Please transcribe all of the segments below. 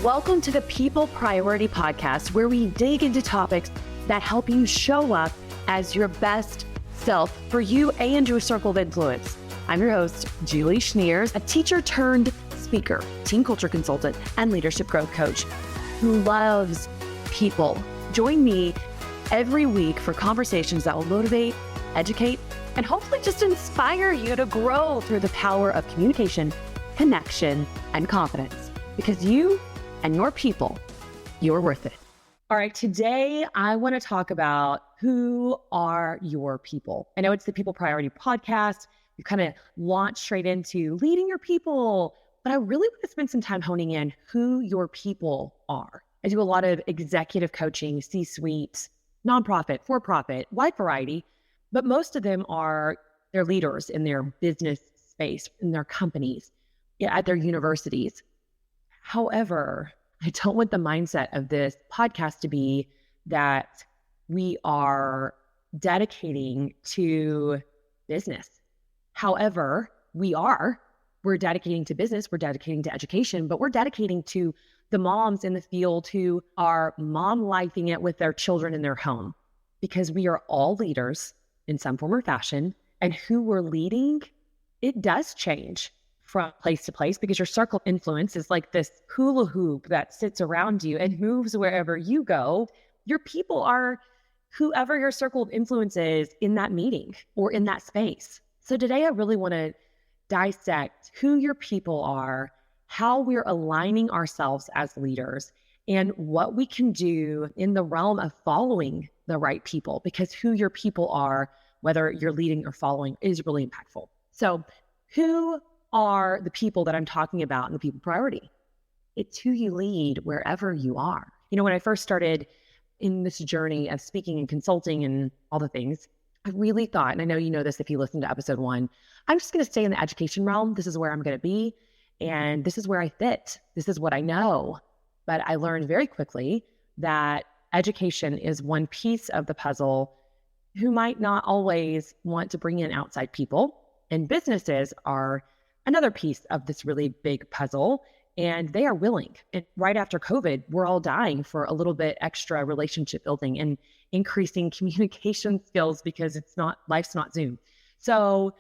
Welcome to the People Priority Podcast, where we dig into topics that help you show up as your best self for you and your circle of influence. I'm your host, Julie Schneers, a teacher turned speaker, team culture consultant, and leadership growth coach who loves people. Join me every week for conversations that will motivate, educate, and hopefully just inspire you to grow through the power of communication, connection, and confidence. Because you and your people, you're worth it. All right, today I want to talk about who are your people. I know it's the People Priority Podcast. You kind of launch straight into leading your people, but I really want to spend some time honing in who your people are. I do a lot of executive coaching, C-suite, nonprofit, for-profit, wide variety, but most of them are their leaders in their business space, in their companies, at their universities. However, I don't want the mindset of this podcast to be that we are dedicating to business. However, we're dedicating to business, we're dedicating to education, but we're dedicating to the moms in the field who are mom lifing it with their children in their home, because we are all leaders in some form or fashion, and who we're leading, it does change from place to place, because your circle of influence is like this hula hoop that sits around you and moves wherever you go. Your people are whoever your circle of influence is in that meeting or in that space. So today I really want to dissect who your people are, how we're aligning ourselves as leaders, and what we can do in the realm of following the right people, because who your people are, whether you're leading or following, is really impactful. So who are the people that I'm talking about in the People Priority? It's who you lead wherever you are. You know, when I first started in this journey of speaking and consulting and all the things, I really thought, and I know you know this if you listen to episode 1, I'm just going to stay in the education realm. This is where I'm going to be, and this is where I fit. This is what I know. But I learned very quickly that education is one piece of the puzzle who might not always want to bring in outside people, and businesses are another piece of this really big puzzle, and they are willing. And right after COVID, we're all dying for a little bit extra relationship building and increasing communication skills, because life's not Zoom. So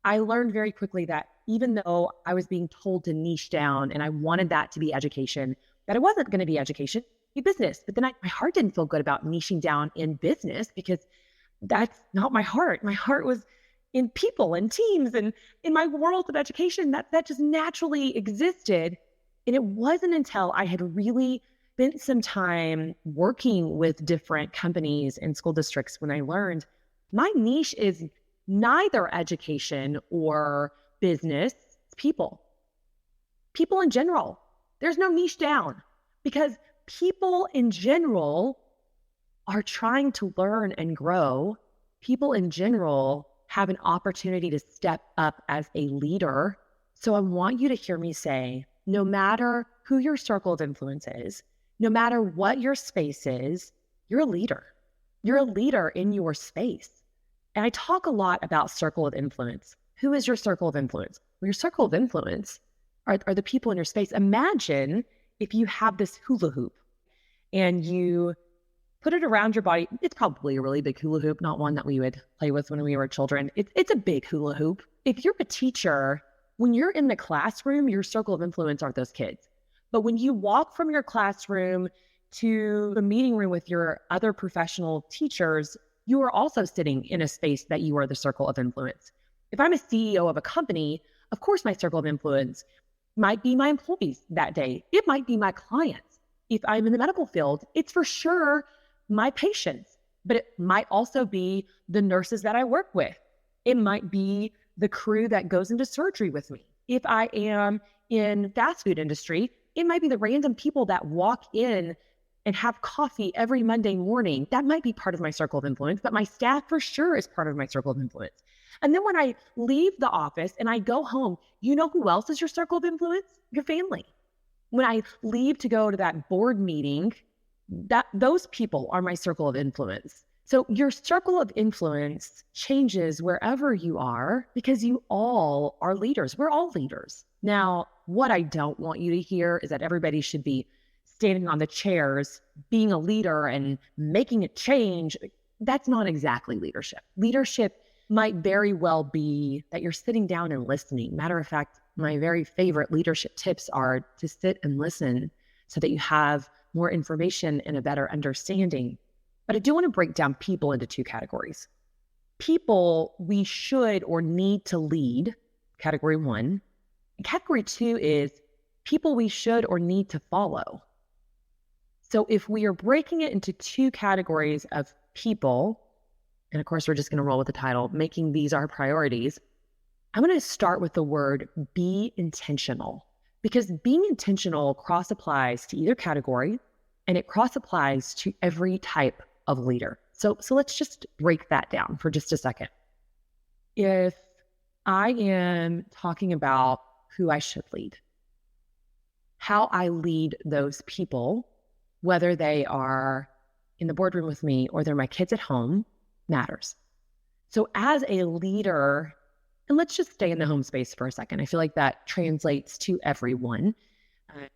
I learned very quickly that even though I was being told to niche down and I wanted that to be education, that it wasn't going to be education, be business. But then my heart didn't feel good about niching down in business, because that's not my heart. My heart was in people and teams, and in my world of education, that just naturally existed. And it wasn't until I had really spent some time working with different companies and school districts when I learned my niche is neither education or business, it's people. People in general. There's no niche down, because people in general are trying to learn and grow. People in general have an opportunity to step up as a leader. So I want you to hear me say, no matter who your circle of influence is, no matter what your space is, you're a leader. You're a leader in your space. And I talk a lot about circle of influence. Who is your circle of influence? Well, your circle of influence are the people in your space. Imagine if you have this hula hoop and you put it around your body. It's probably a really big hula hoop, not one that we would play with when we were children. It's a big hula hoop. If you're a teacher, when you're in the classroom, your circle of influence aren't those kids. But when you walk from your classroom to the meeting room with your other professional teachers, you are also sitting in a space that you are the circle of influence. If I'm a CEO of a company, of course my circle of influence might be my employees that day. It might be my clients. If I'm in the medical field, it's for sure my patients, but it might also be the nurses that I work with. It might be the crew that goes into surgery with me. If I am in fast food industry, it might be the random people that walk in and have coffee every Monday morning. That might be part of my circle of influence, but my staff for sure is part of my circle of influence. And then when I leave the office and I go home, you know who else is your circle of influence? Your family. When I leave to go to that board meeting, those people are my circle of influence. So your circle of influence changes wherever you are because you all are leaders. We're all leaders. Now, what I don't want you to hear is that everybody should be standing on the chairs, being a leader and making it change. That's not exactly leadership. Leadership might very well be that you're sitting down and listening. Matter of fact, my very favorite leadership tips are to sit and listen so that you have more information and a better understanding. But I do want to break down people into two categories. People we should or need to lead, category one. And category two is people we should or need to follow. So if we are breaking it into two categories of people, and of course, we're just going to roll with the title, making these our priorities, I'm going to start with the word be intentional, because being intentional cross applies to either category and it cross applies to every type of leader. So let's just break that down for just a second. If I am talking about who I should lead, how I lead those people, whether they are in the boardroom with me or they're my kids at home, matters. So as a leader, and let's just stay in the home space for a second. I feel like that translates to everyone.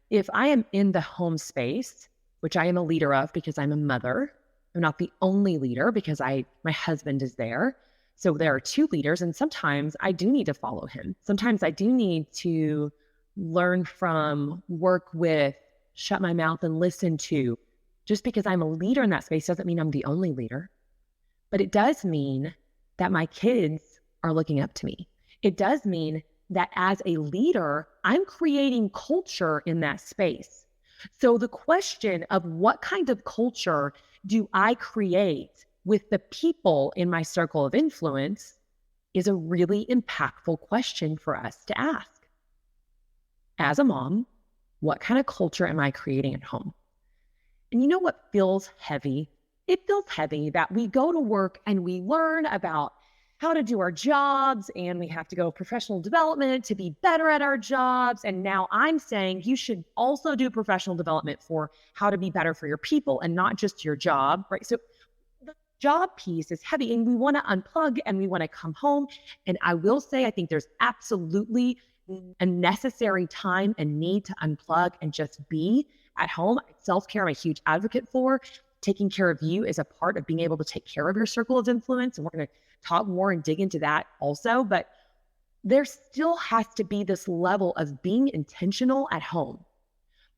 If I am in the home space, which I am a leader of because I'm a mother, I'm not the only leader because my husband is there. So there are two leaders, and sometimes I do need to follow him. Sometimes I do need to learn from, work with, shut my mouth and listen to. Just because I'm a leader in that space doesn't mean I'm the only leader. But it does mean that my kids are looking up to me. It does mean that as a leader, I'm creating culture in that space. So the question of what kind of culture do I create with the people in my circle of influence is a really impactful question for us to ask. As a mom, what kind of culture am I creating at home? And you know what feels heavy? It feels heavy that we go to work and we learn about how to do our jobs, and we have to go professional development to be better at our jobs. And now I'm saying you should also do professional development for how to be better for your people and not just your job, right? So the job piece is heavy, and we want to unplug and we want to come home. And I will say, I think there's absolutely a necessary time and need to unplug and just be at home. Self-care, I'm a huge advocate for. Taking care of you is a part of being able to take care of your circle of influence. And we're going to talk more and dig into that also. But there still has to be this level of being intentional at home,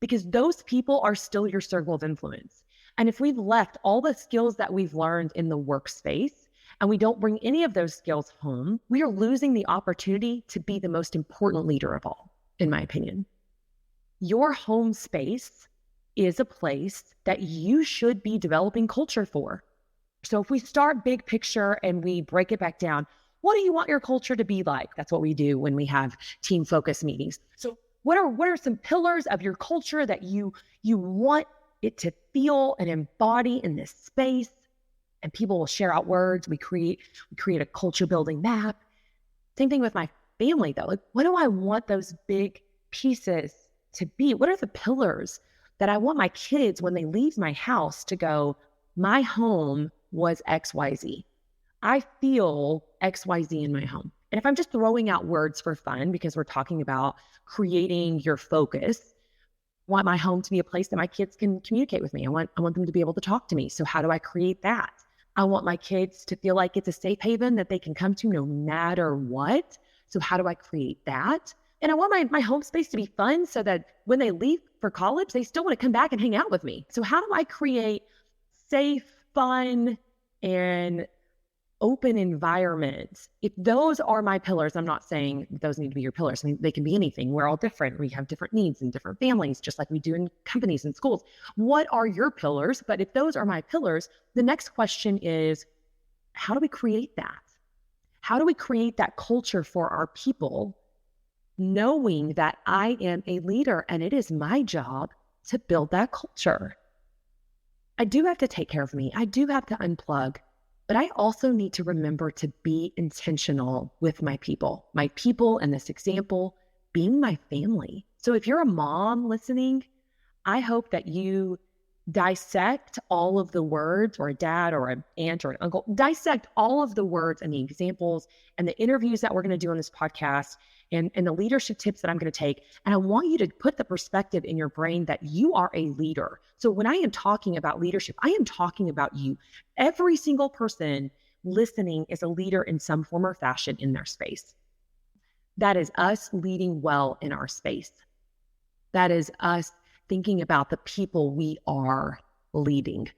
because those people are still your circle of influence. And if we've left all the skills that we've learned in the workspace and we don't bring any of those skills home, we are losing the opportunity to be the most important leader of all, in my opinion. Your home space is a place that you should be developing culture for. So if we start big picture and we break it back down, what do you want your culture to be like? That's what we do when we have team focus meetings. So what are some pillars of your culture that you want it to feel and embody in this space? And people will share out words. We create a culture building map. Same thing with my family though. Like, what do I want those big pieces to be? What are the pillars that I want my kids, when they leave my house, to go, my home was XYZ. I feel XYZ in my home. And if I'm just throwing out words for fun, because we're talking about creating your focus, I want my home to be a place that my kids can communicate with me. I want them to be able to talk to me. So how do I create that? I want my kids to feel like it's a safe haven that they can come to no matter what. So how do I create that? And I want my home space to be fun so that when they leave for college, they still want to come back and hang out with me. So how do I create safe, fun, and open environments? If those are my pillars, I'm not saying those need to be your pillars. I mean, they can be anything. We're all different. We have different needs and different families, just like we do in companies and schools. What are your pillars? But if those are my pillars, the next question is, how do we create that? How do we create that culture for our people, knowing that I am a leader and it is my job to build that culture? I do have to take care of me. I do have to unplug, but I also need to remember to be intentional with my people in this example being my family. So if you're a mom listening, I hope that you dissect all of the words, or a dad or an aunt or an uncle, dissect all of the words and the examples and the interviews that we're going to do on this podcast and the leadership tips that I'm going to take. And I want you to put the perspective in your brain that you are a leader. So when I am talking about leadership, I am talking about you. Every single person listening is a leader in some form or fashion in their space. That is us leading well in our space. That is us thinking about the people we are leading.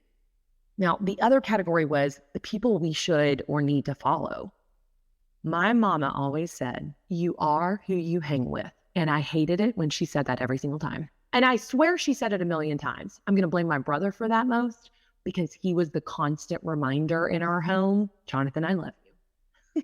Now, the other category was the people we should or need to follow. My mama always said, you are who you hang with. And I hated it when she said that every single time. And I swear she said it a million times. I'm going to blame my brother for that most, because he was the constant reminder in our home, Jonathan, I love you.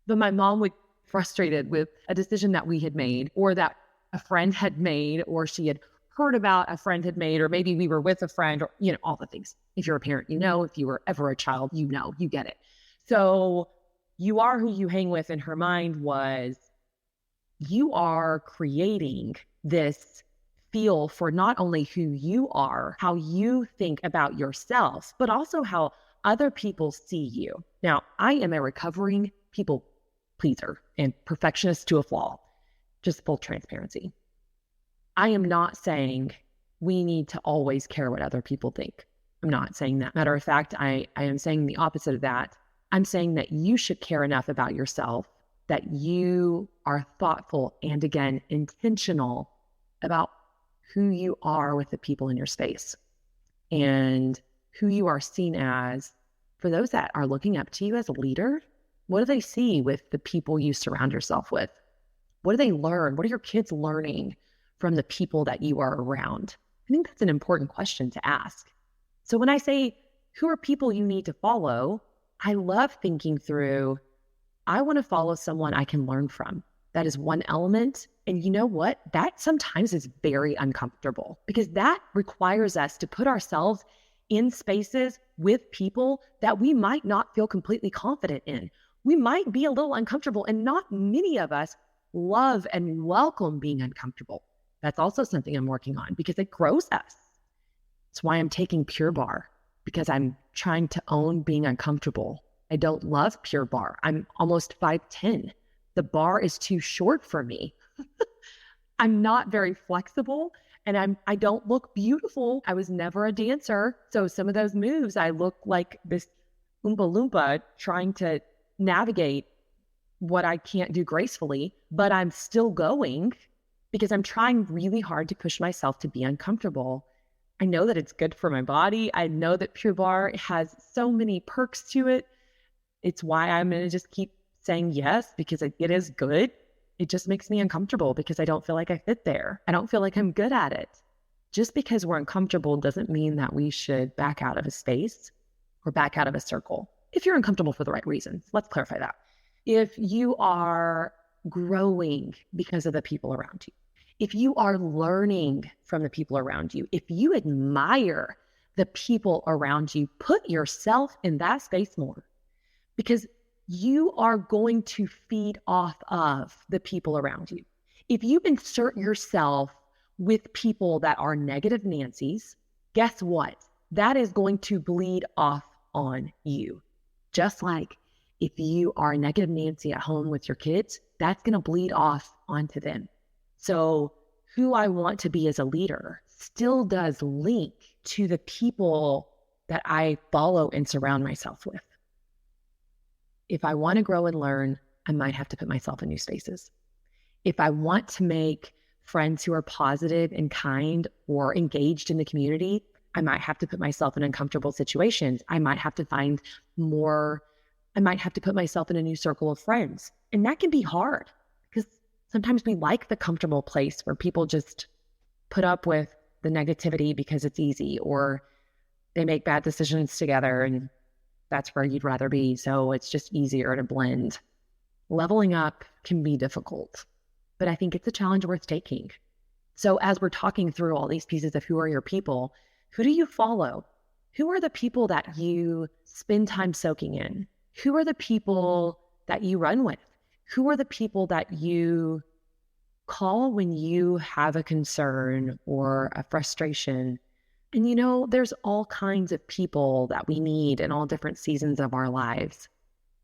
But my mom would get frustrated with a decision that we had made, or that a friend had made, or she had heard about a friend had made, or maybe we were with a friend, or, all the things. If you're a parent, if you were ever a child, you get it. So you are who you hang with in her mind was, you are creating this feel for not only who you are, how you think about yourself, but also how other people see you. Now, I am a recovering people pleaser and perfectionist to a fault, just full transparency. I am not saying we need to always care what other people think. I'm not saying that. Matter of fact, I am saying the opposite of that. I'm saying that you should care enough about yourself that you are thoughtful and, again, intentional about who you are with the people in your space and who you are seen as. For those that are looking up to you as a leader, what do they see with the people you surround yourself with? What do they learn? What are your kids learning from the people that you are around? I think that's an important question to ask. So when I say, who are people you need to follow, I love thinking through, I want to follow someone I can learn from. That is one element. And you know what? That sometimes is very uncomfortable, because that requires us to put ourselves in spaces with people that we might not feel completely confident in. We might be a little uncomfortable, and not many of us love and welcome being uncomfortable. That's also something I'm working on, because it grows us. It's why I'm taking Pure Barre, because I'm trying to own being uncomfortable. I don't love Pure Barre. I'm almost 5'10". The bar is too short for me. I'm not very flexible, and I don't look beautiful. I was never a dancer. So some of those moves, I look like this Oompa Loompa trying to navigate what I can't do gracefully, but I'm still going because I'm trying really hard to push myself to be uncomfortable. I know that it's good for my body. I know that Pure Barre has so many perks to it. It's why I'm going to just keep saying yes, because it is good. It just makes me uncomfortable because I don't feel like I fit there. I don't feel like I'm good at it. Just because we're uncomfortable doesn't mean that we should back out of a space or back out of a circle. If you're uncomfortable for the right reasons, let's clarify that. If you are growing because of the people around you, if you are learning from the people around you, if you admire the people around you, put yourself in that space more, because you are going to feed off of the people around you. If you insert yourself with people that are negative Nancy's, guess what? That is going to bleed off on you. Just like if you are a negative Nancy at home with your kids, that's going to bleed off onto them. So who I want to be as a leader still does link to the people that I follow and surround myself with. If I want to grow and learn, I might have to put myself in new spaces. If I want to make friends who are positive and kind or engaged in the community, I might have to put myself in uncomfortable situations. I might have to put myself in a new circle of friends. And that can be hard, because sometimes we like the comfortable place where people just put up with the negativity because it's easy, or they make bad decisions together and that's where you'd rather be. So it's just easier to blend. Leveling up can be difficult, but I think it's a challenge worth taking. So as we're talking through all these pieces of who are your people, who do you follow? Who are the people that you spend time soaking in? Who are the people that you run with? Who are the people that you call when you have a concern or a frustration? And there's all kinds of people that we need in all different seasons of our lives.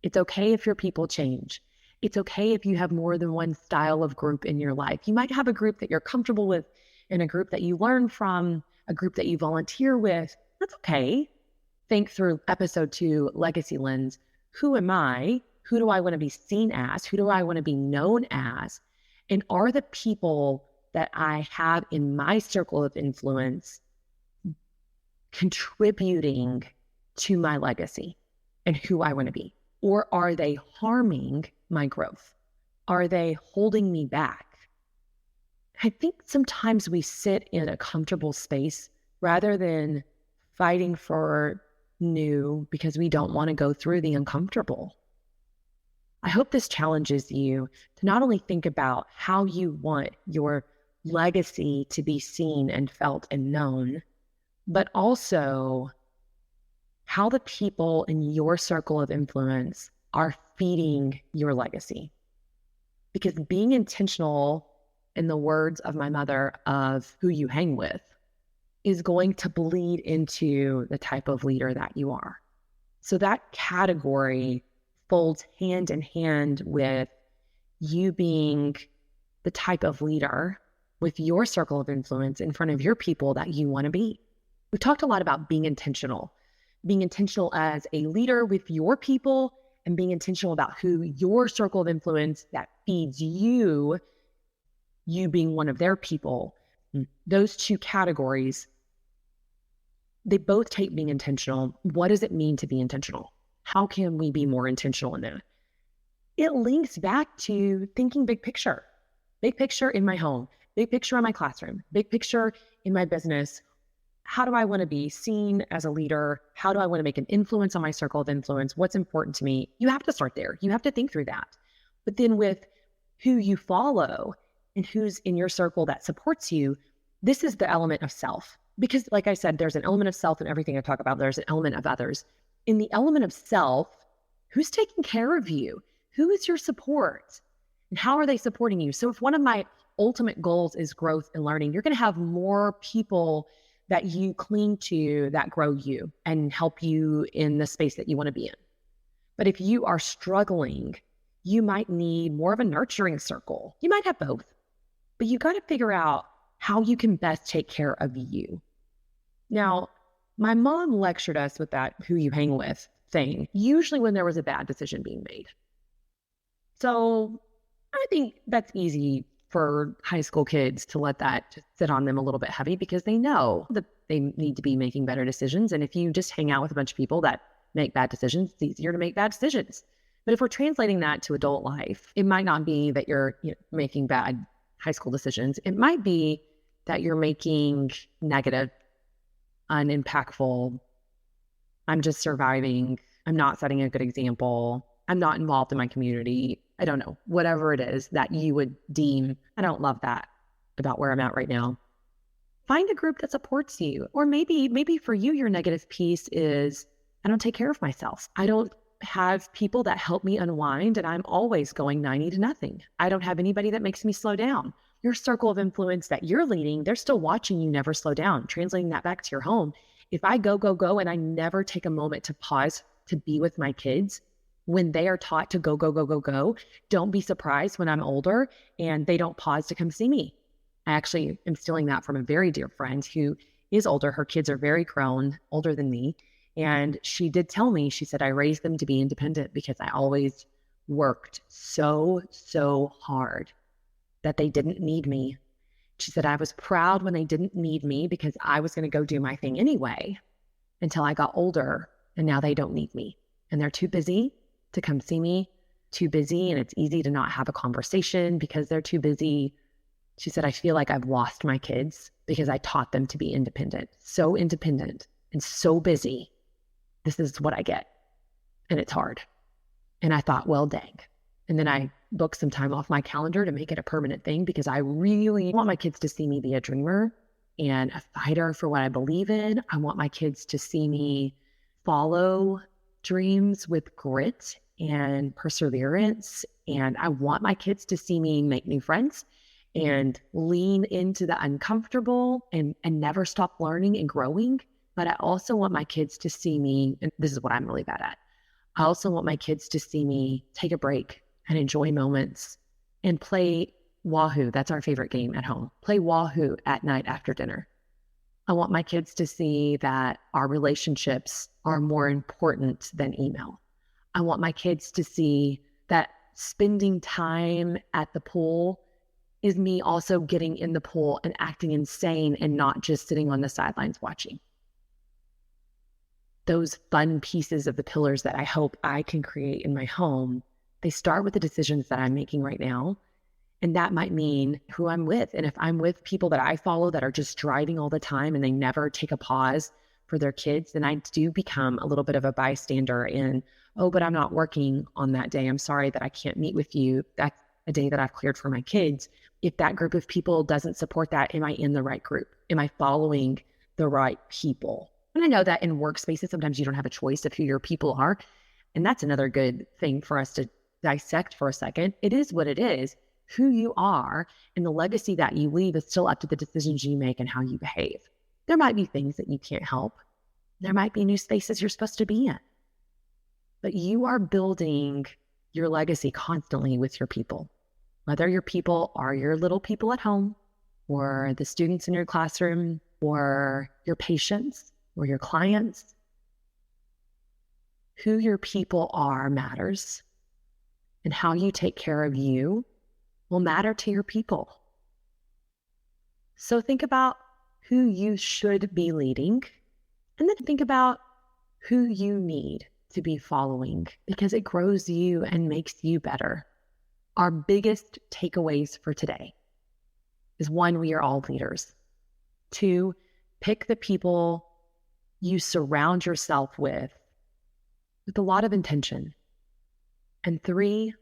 It's okay if your people change. It's okay if you have more than one style of group in your life. You might have a group that you're comfortable with and a group that you learn from, a group that you volunteer with. That's okay. Think through episode 2, Legacy Lens. Who am I? Who do I want to be seen as? Who do I want to be known as? And are the people that I have in my circle of influence contributing to my legacy and who I want to be? Or are they harming my growth? Are they holding me back? I think sometimes we sit in a comfortable space rather than fighting for new because we don't want to go through the uncomfortable. I hope this challenges you to not only think about how you want your legacy to be seen and felt and known, but also how the people in your circle of influence are feeding your legacy. Because being intentional, in the words of my mother, of who you hang with, is going to bleed into the type of leader that you are. So that category folds hand in hand with you being the type of leader with your circle of influence in front of your people that you want to be. We've talked a lot about being intentional as a leader with your people, and being intentional about who your circle of influence that feeds you being one of their people. Those two categories, they both take being intentional. What does it mean to be intentional? How can we be more intentional in that? It links back to thinking big picture in my home, big picture in my classroom, big picture in my business. How do I want to be seen as a leader? How do I want to make an influence on my circle of influence? What's important to me? You have to start there. You have to think through that. But then with who you follow and who's in your circle that supports you, this is the element of self. Because like I said, there's an element of self in everything I talk about. There's an element of others. In the element of self, who's taking care of you? Who is your support? And how are they supporting you? So if one of my ultimate goals is growth and learning, you're going to have more people that you cling to that grow you and help you in the space that you want to be in. But if you are struggling, you might need more of a nurturing circle. You might have both, but you got to figure out how you can best take care of you. Now, my mom lectured us with that who you hang with thing, usually when there was a bad decision being made. So I think that's easy for high school kids to let that just sit on them a little bit heavy because they know that they need to be making better decisions. And if you just hang out with a bunch of people that make bad decisions, it's easier to make bad decisions. But if we're translating that to adult life, it might not be that you're making bad high school decisions. It might be that you're making negative, unimpactful, I'm just surviving, I'm not setting a good example, I'm not involved in my community. I don't know, whatever it is that you would deem, I don't love that about where I'm at right now. Find a group that supports you. Or maybe for you, your negative piece is, I don't take care of myself. I don't have people that help me unwind, and I'm always going 90 to nothing. I don't have anybody that makes me slow down. Your circle of influence that you're leading, they're still watching you never slow down. Translating that back to your home. If I go, and I never take a moment to pause to be with my kids, when they are taught to go, don't be surprised when I'm older and they don't pause to come see me. I actually am stealing that from a very dear friend who is older. Her kids are very grown, older than me. And she did tell me, she said, I raised them to be independent because I always worked so hard that they didn't need me. She said, I was proud when they didn't need me because I was going to go do my thing anyway until I got older, and now they don't need me. And they're too busy to come see me, too busy, and it's easy to not have a conversation because they're too busy. She said, I feel like I've lost my kids because I taught them to be independent and so busy. This is what I get. And it's hard. And I thought, well, dang. And then I booked some time off my calendar to make it a permanent thing because I really want my kids to see me be a dreamer and a fighter for what I believe in. I want my kids to see me follow dreams with grit and perseverance. And I want my kids to see me make new friends and lean into the uncomfortable and never stop learning and growing. But I also want my kids to see me, and this is what I'm really bad at. I also want my kids to see me take a break and enjoy moments and play Wahoo. That's our favorite game at home. Play Wahoo at night after dinner. I want my kids to see that our relationships are more important than email. I want my kids to see that spending time at the pool is me also getting in the pool and acting insane and not just sitting on the sidelines watching. Those fun pieces of the pillars that I hope I can create in my home, they start with the decisions that I'm making right now. And that might mean who I'm with. And if I'm with people that I follow that are just driving all the time and they never take a pause for their kids, then I do become a little bit of a bystander in, oh, but I'm not working on that day. I'm sorry that I can't meet with you. That's a day that I've cleared for my kids. If that group of people doesn't support that, am I in the right group? Am I following the right people? And I know that in workspaces, sometimes you don't have a choice of who your people are. And that's another good thing for us to dissect for a second. It is what it is. Who you are and the legacy that you leave is still up to the decisions you make and how you behave. There might be things that you can't help. There might be new spaces you're supposed to be in. But you are building your legacy constantly with your people. Whether your people are your little people at home, or the students in your classroom, or your patients, or your clients. Who your people are matters, and how you take care of you will matter to your people. So think about who you should be leading, and then think about who you need to be following, because it grows you and makes you better. Our biggest takeaways for today is 1, we are all leaders. 2, pick the people you surround yourself with a lot of intention. And 3,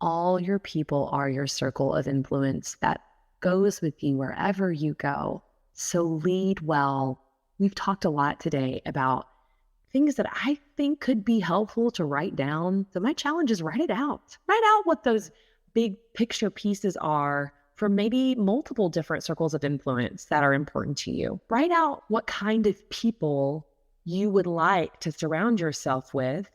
all your people are your circle of influence that goes with you wherever you go. So lead well. We've talked a lot today about things that I think could be helpful to write down. So my challenge is write it out. Write out what those big picture pieces are from maybe multiple different circles of influence that are important to you. Write out what kind of people you would like to surround yourself with,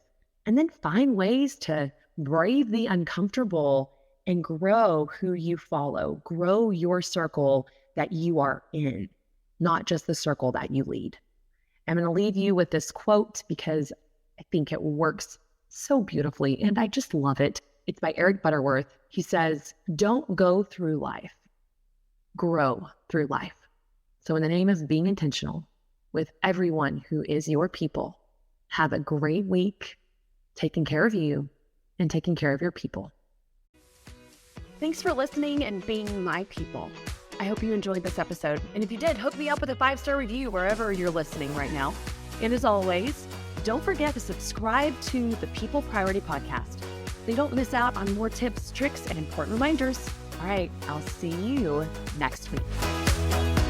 and then find ways to brave the uncomfortable and grow who you follow. Grow your circle that you are in, not just the circle that you lead. I'm going to leave you with this quote because I think it works so beautifully and I just love it. It's by Eric Butterworth. He says, "Don't go through life, grow through life." So in the name of being intentional with everyone who is your people, have a great week taking care of you and taking care of your people. Thanks for listening and being my people. I hope you enjoyed this episode. And if you did, hook me up with a 5-star review wherever you're listening right now. And as always, don't forget to subscribe to the People Priority Podcast so you don't miss out on more tips, tricks, and important reminders. All right, I'll see you next week.